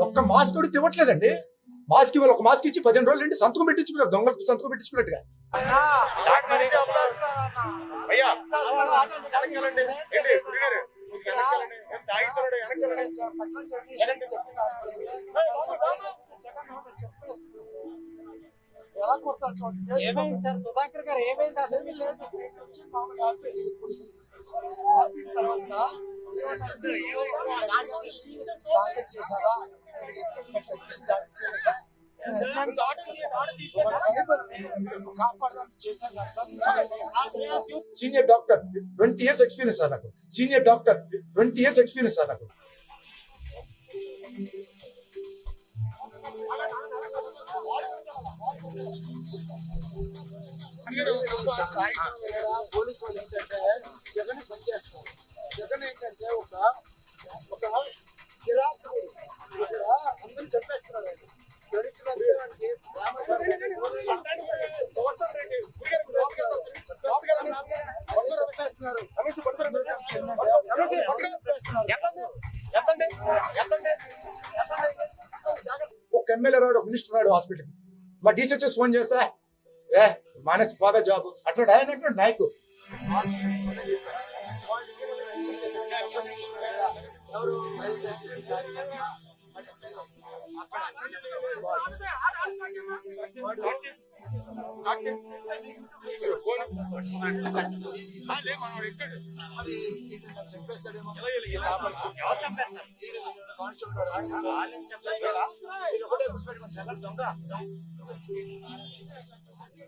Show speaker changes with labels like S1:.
S1: ఒక్క మాస్క్ కూడా ఇవ్వట్లేదండి. మాస్క్ ఇవ్వాలి, ఒక మాస్క్ ఇచ్చి 15 రోజులు అండి సంతకం పెట్టించుకున్నారు, దొంగలకు సంతకం పెట్టించుకున్నట్టుగా.
S2: ఎలా కొడతారు చూడండి.
S3: ఏమైంది సార్ సుధాకర్ గారు? ఏమైంది అసలు?
S2: ఏమీ లేదు, వచ్చి మామూలు ఆపేది పోలీసులు. ఆపిన తర్వాత రాజకృష్ణ టార్గెట్ చేశారా కాపాడదాం చేశారు.
S1: Senior doctor 20 years experience sir నాకు. Senior doctor 20 years experience sir నాకు.
S2: పోలీసు వాళ్ళు ఏంటంటే జగన్ పనిచేస్తారు. జగన్ ఏంటంటే ఒక కిరాతకుడు. ఇక్కడ అందరూ చెప్పేస్తున్నారు ఆయన దళితులకి
S1: ఒక ఎమ్మెల్యే రాడు, ఒక మినిస్టర్ రాడు హాస్పిటల్కి. మా డీసీహెచ్ఎస్ ఫోన్ చేస్తే మానేసి బాగా జాబ్ అట్లా ఆయన అంటాడు నాయకు.
S2: ఎవరు వైఎస్ఆర్సీపీ కార్యకర్త మరి చెప్పేస్తాడేమో ఒకటే గుర్తుపెట్టుకోండి, జగన్ దొంగ.